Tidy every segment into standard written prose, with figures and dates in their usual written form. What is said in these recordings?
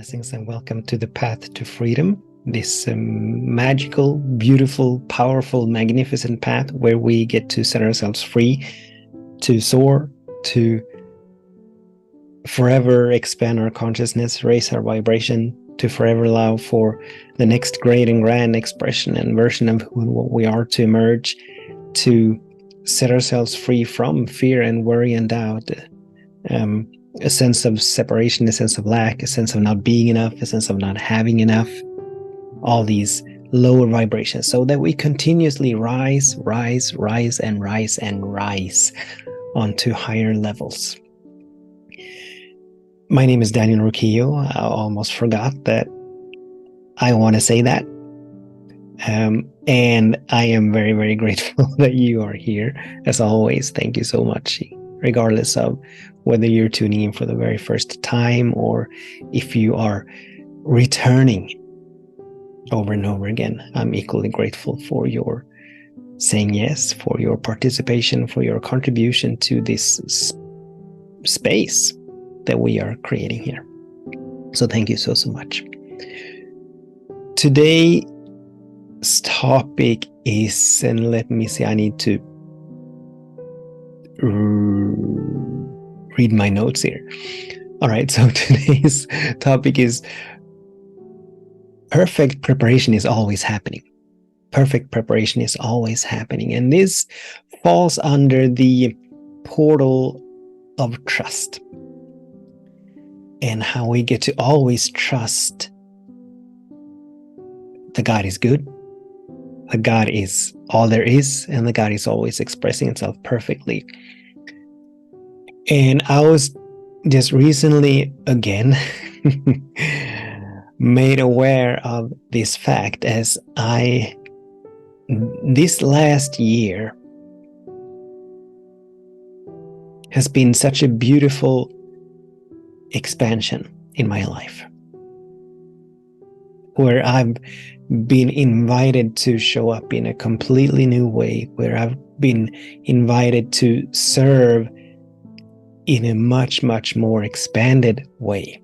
Blessings and welcome to the Path to Freedom, this magical, beautiful, powerful, magnificent path where we get to set ourselves free, to soar, to forever expand our consciousness, raise our vibration, to forever allow for the next great and grand expression and version of who and what we are to emerge, to set ourselves free from fear and worry and doubt, a sense of separation, a sense of lack, a sense of not being enough, a sense of not having enough, all these lower vibrations, so that we continuously rise onto higher levels. My name is Daniel Roquéo. I almost forgot that I want to say that. And I am very, very grateful that you are here. As always, thank you so much, regardless of whether you're tuning in for the very first time or if you are returning over and over again. I'm equally grateful for your saying yes, for your participation, for your contribution to this space that we are creating here. So thank you so much. Today's topic is, and let me see, I need to read my notes here. All right, so today's topic is perfect preparation is always happening. Perfect preparation is always happening. And this falls under the portal of trust and how we get to always trust that God is good, that God is all there is, and that God is always expressing itself perfectly. And I was just recently again made aware of this fact as this last year has been such a beautiful expansion in my life, where I've been invited to show up in a completely new way, where I've been invited to serve in a much, much more expanded way.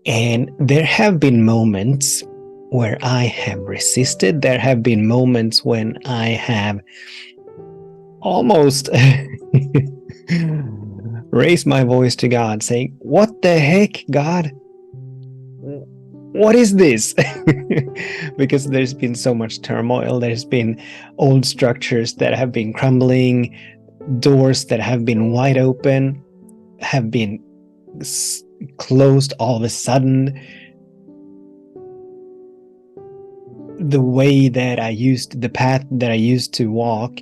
And there have been moments where I have resisted. There have been moments when I have almost raised my voice to God saying, "What the heck, God? What is this?" Because there's been so much turmoil. There's been old structures that have been crumbling, doors that have been wide open, have been closed all of a sudden. The way that I used, the path that I used to walk,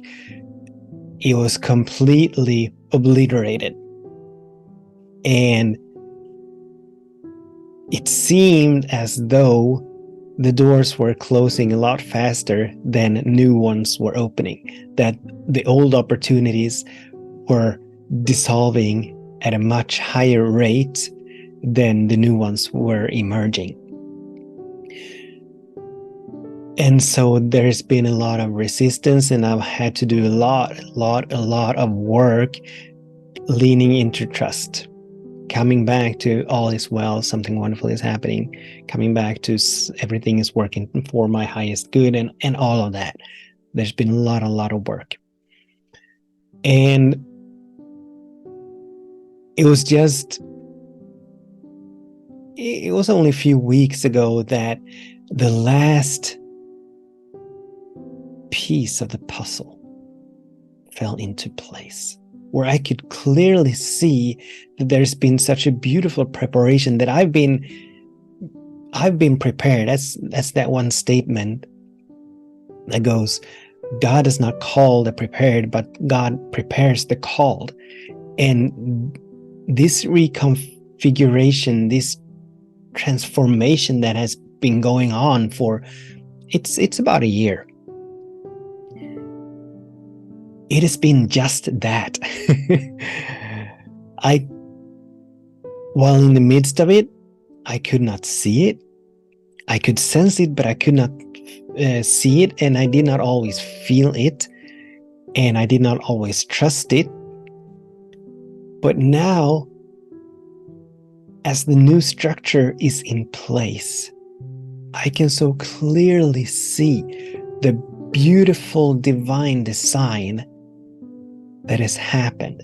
it was completely obliterated. And it seemed as though the doors were closing a lot faster than new ones were opening, that the old opportunities were dissolving at a much higher rate than the new ones were emerging. And so there's been a lot of resistance, and I've had to do a lot of work leaning into trust, coming back to all is well, something wonderful is happening, coming back to everything is working for my highest good, and all of that. There's been a lot of work. And it was only a few weeks ago that the last piece of the puzzle fell into place, where I could clearly see that there's been such a beautiful preparation, that I've been prepared. That's that one statement that goes, God does not call the prepared, but God prepares the called. And this reconfiguration, this transformation that has been going on for it's about a year. It has been just that. While in the midst of it, I could not see it. I could sense it, but I could not see it, and I did not always feel it, and I did not always trust it. But now as the new structure is in place, I can so clearly see the beautiful divine design that has happened,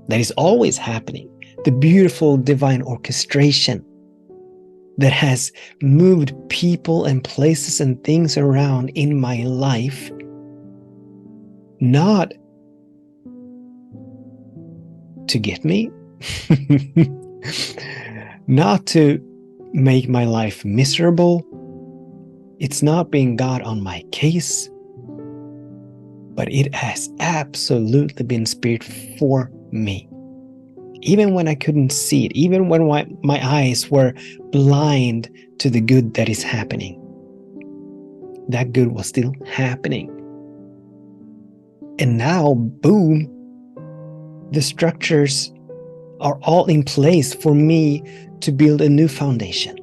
that is always happening, the beautiful divine orchestration that has moved people and places and things around in my life, not to get me, not to make my life miserable. It's not being God on my case, but it has absolutely been Spirit for me. Even when I couldn't see it, even when my eyes were blind to the good that is happening, that good was still happening. And now, boom, the structures are all in place for me to build a new foundation.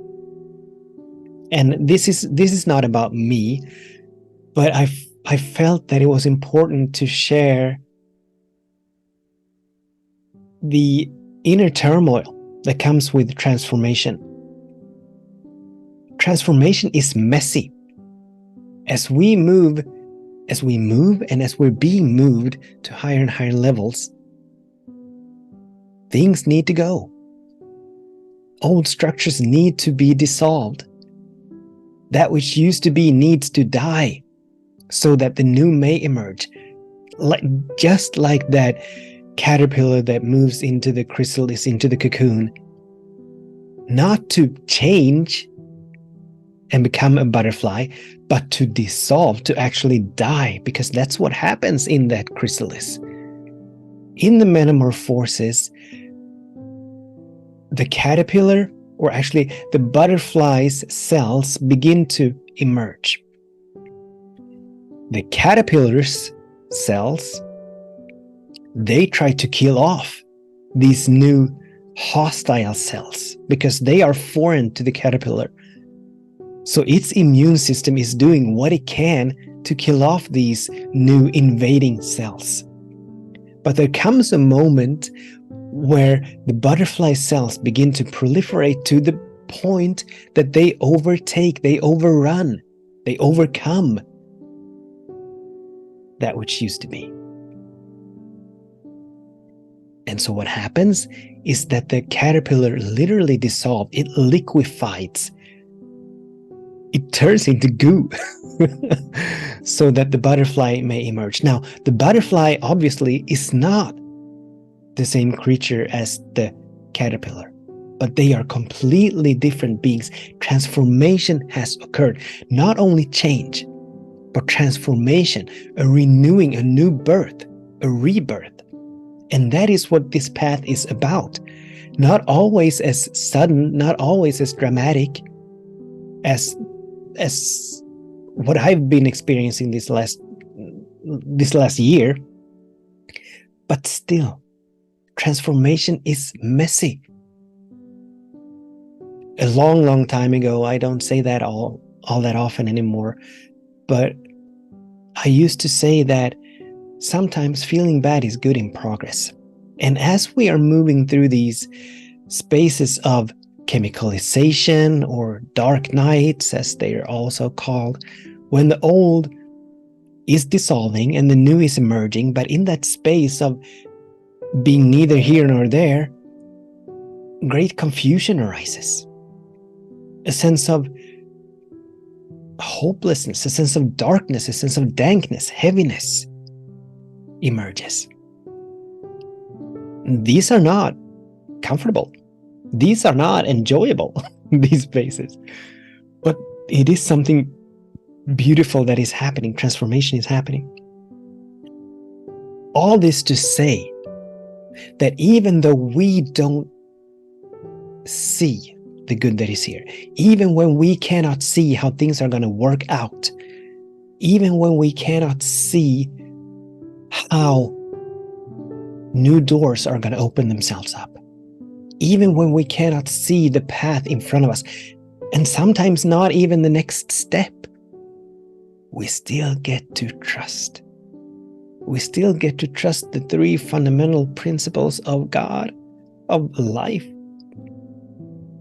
And this is not about me, but I felt that it was important to share the inner turmoil that comes with transformation. Transformation is messy. As we move and as we're being moved to higher and higher levels, things need to go. Old structures need to be dissolved. That which used to be needs to die so that the new may emerge. Just like that caterpillar that moves into the chrysalis, into the cocoon, not to change and become a butterfly, but to dissolve, to actually die, because that's what happens in that chrysalis. In the metamorphosis, the caterpillar, or actually the butterfly's cells, begin to emerge. The caterpillar's cells, they try to kill off these new hostile cells because they are foreign to the caterpillar. So its immune system is doing what it can to kill off these new invading cells. But there comes a moment where the butterfly cells begin to proliferate to the point that they overtake, they overrun, they overcome that which used to be. And so what happens is that the caterpillar literally dissolves, it liquefies, it turns into goo so that the butterfly may emerge. Now, the butterfly obviously is not the same creature as the caterpillar, but they are completely different beings. Transformation has occurred. Not only change, but transformation, a renewing, a new birth, a rebirth. And that is what this path is about. Not always as sudden, not always as dramatic as what I've been experiencing this last year, but still, transformation is messy. A long time ago, I don't say that all that often anymore, but I used to say that sometimes feeling bad is good in progress. And as we are moving through these spaces of chemicalization or dark nights, as they are also called, when the old is dissolving and the new is emerging, but in that space of being neither here nor there, great confusion arises. A sense of hopelessness, a sense of darkness, a sense of dankness, heaviness emerges. These are not comfortable. These are not enjoyable, these spaces. But it is something beautiful that is happening. Transformation is happening. All this to say that even though we don't see the good that is here, even when we cannot see how things are going to work out, even when we cannot see how new doors are going to open themselves up, even when we cannot see the path in front of us, and sometimes not even the next step, we still get to trust. We still get to trust the three fundamental principles of God, of life.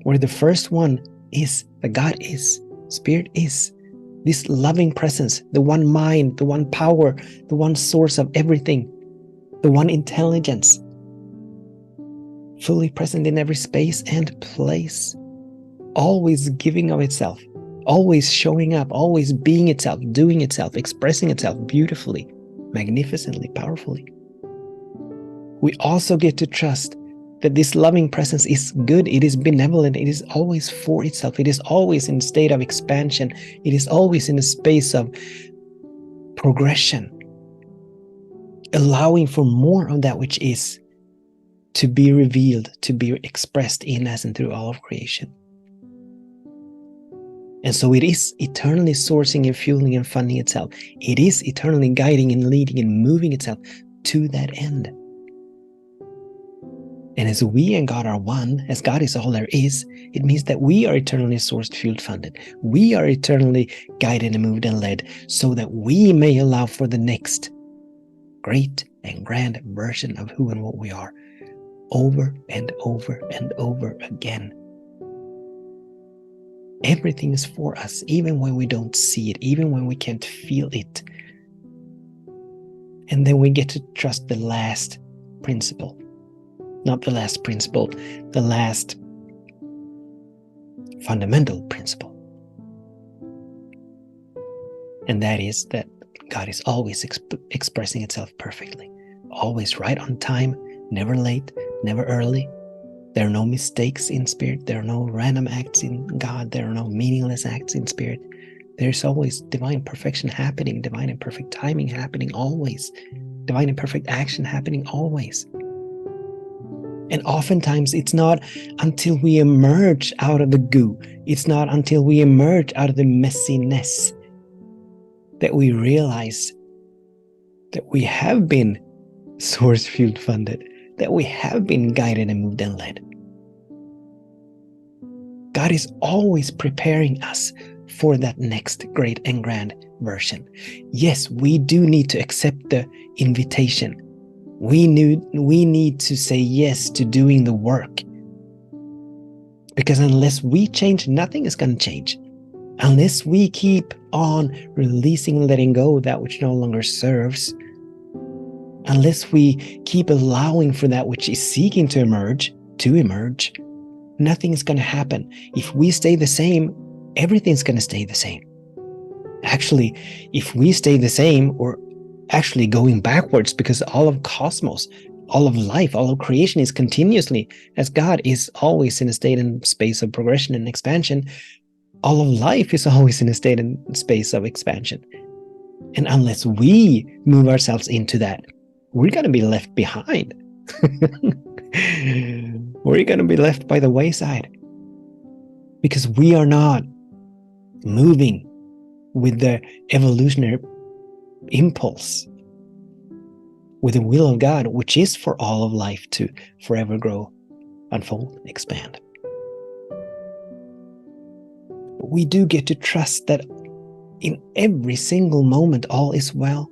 where the first one is that God is, Spirit is, this loving presence, the one mind, the one power, the one source of everything, the one intelligence, fully present in every space and place, always giving of itself, always showing up, always being itself, doing itself, expressing itself beautifully, magnificently, powerfully. We also get to trust that this loving presence is good, it is benevolent, it is always for itself, it is always in a state of expansion, it is always in a space of progression, allowing for more of that which is to be revealed, to be expressed in us and through all of creation. And so it is eternally sourcing and fueling and funding itself. It is eternally guiding and leading and moving itself to that end. And as we and God are one, as God is all there is, it means that we are eternally sourced, fueled, funded. We are eternally guided and moved and led so that we may allow for the next great and grand version of who and what we are over and over and over again. Everything is for us, even when we don't see it, even when we can't feel it. And then we get to trust the last principle. Not the last principle, the last fundamental principle. And that is that God is always expressing itself perfectly, always right on time, never late, never early. There are no mistakes in Spirit. There are no random acts in God. There are no meaningless acts in Spirit. There's always divine perfection happening, divine and perfect timing happening always, divine and perfect action happening always. And oftentimes it's not until we emerge out of the goo, it's not until we emerge out of the messiness that we realize that we have been source fueled funded, that we have been guided and moved and led. God is always preparing us for that next great and grand version. Yes, we do need to accept the invitation. We need to say yes to doing the work. Because unless we change, nothing is going to change. Unless we keep on releasing and letting go of that which no longer serves, unless we keep allowing for that which is seeking to emerge, nothing is going to happen. If we stay the same, everything's going to stay the same. Actually, if we stay the same, or actually going backwards, because all of cosmos, all of life, all of creation is continuously, as God is always in a state and space of progression and expansion, all of life is always in a state and space of expansion. And unless we move ourselves into that, we're going to be left behind. We're going to be left by the wayside because we are not moving with the evolutionary impulse, with the will of God, which is for all of life to forever grow, unfold, expand. But we do get to trust that in every single moment all is well,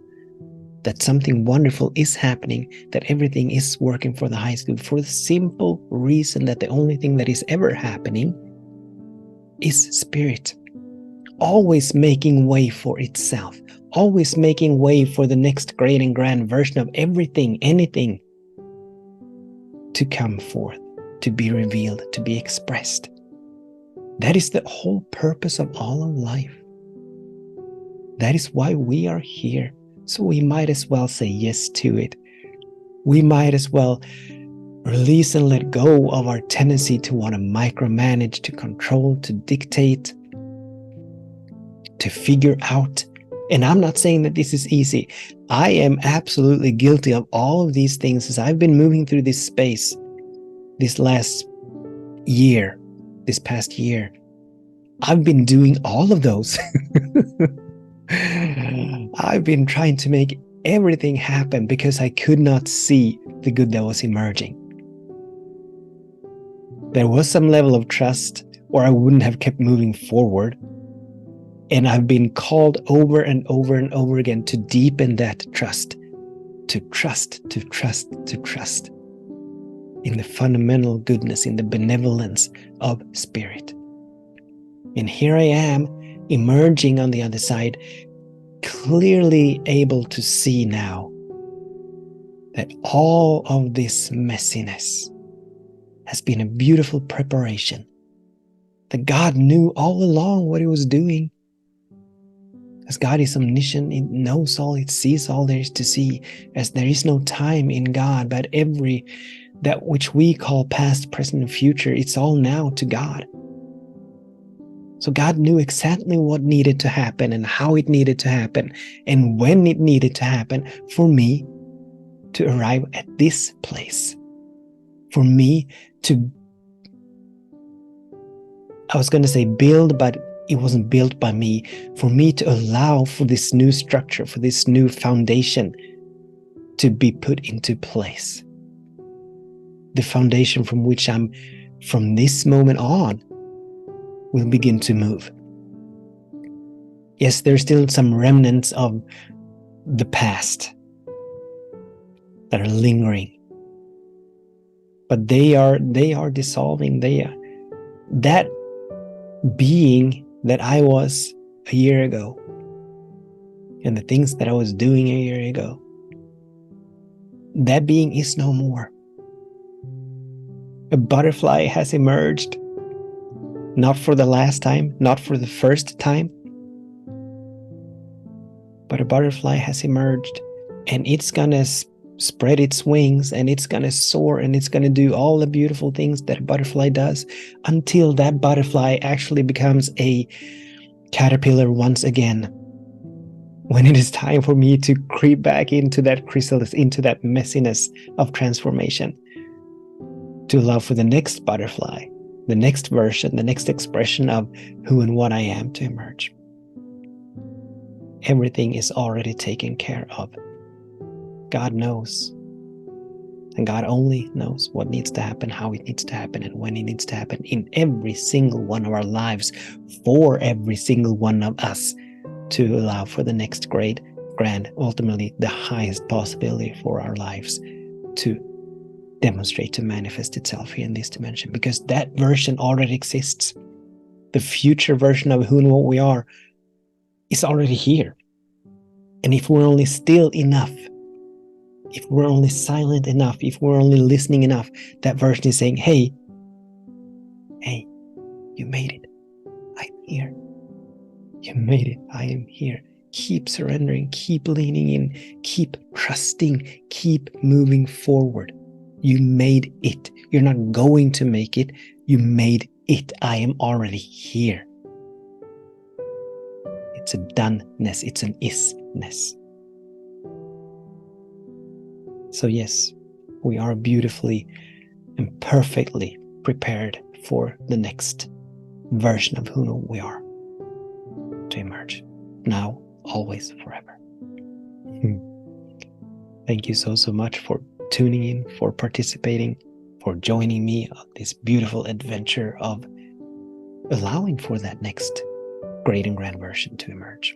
that something wonderful is happening, that everything is working for the highest good, for the simple reason that the only thing that is ever happening is Spirit, always making way for itself, always making way for the next great and grand version of everything, anything to come forth, to be revealed, to be expressed. That is the whole purpose of all of life. That is why we are here. So we might as well say yes to it. We might as well release and let go of our tendency to want to micromanage, to control, to dictate, to figure out. And I'm not saying that this is easy. I am absolutely guilty of all of these things as I've been moving through this space this last year, this past year. I've been doing all of those. I've been trying to make everything happen because I could not see the good that was emerging. There was some level of trust, or I wouldn't have kept moving forward. And I've been called over and over and over again to deepen that trust, to trust, to trust, to trust. in the fundamental goodness, in the benevolence of spirit. And here I am, emerging on the other side, clearly able to see now that all of this messiness has been a beautiful preparation. That God knew all along what He was doing. As God is omniscient, He knows all, He sees all there is to see. As there is no time in God, but that which we call past, present, and future, it's all now to God. So God knew exactly what needed to happen and how it needed to happen and when it needed to happen for me to arrive at this place. For me to, I was going to say build, but it wasn't built by me. For me to allow for this new structure, for this new foundation to be put into place. The foundation from which I'm, from this moment on, will begin to move. Yes, there's still some remnants of the past that are lingering, but they are dissolving. That being that I was a year ago, and the things that I was doing a year ago, that being is no more. A butterfly has emerged, not for the last time, not for the first time, but a butterfly has emerged, and it's gonna spread its wings, and it's gonna soar, and it's gonna do all the beautiful things that a butterfly does, until that butterfly actually becomes a caterpillar once again. When it is time for me to creep back into that chrysalis, into that messiness of transformation, to allow for the next butterfly, the next version, the next expression of who and what I am to emerge. Everything is already taken care of. God knows. And God only knows what needs to happen, how it needs to happen, and when it needs to happen in every single one of our lives, for every single one of us, to allow for the next great, grand, ultimately the highest possibility for our lives to demonstrate, to manifest itself here in this dimension. Because that version already exists. The future version of who and what we are is already here. And if we're only still enough, if we're only silent enough, if we're only listening enough, that version is saying, hey, you made it. I'm here. You made it. I am here. Keep surrendering, keep leaning in, keep trusting, keep moving forward. You made it. You're not going to make it. You made it. I am already here. It's a doneness. It's an isness. So yes, we are beautifully and perfectly prepared for the next version of who we are to emerge. Now, always, forever. Thank you so much for tuning in, for participating, for joining me on this beautiful adventure of allowing for that next great and grand version to emerge.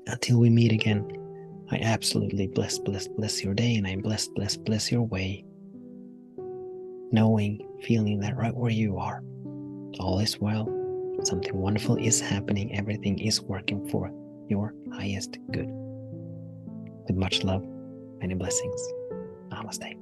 Until we meet again, I absolutely bless your day, and I bless your way. Knowing, feeling that right where you are, all is well. Something wonderful is happening. Everything is working for your highest good. With much love, many blessings. Namaste.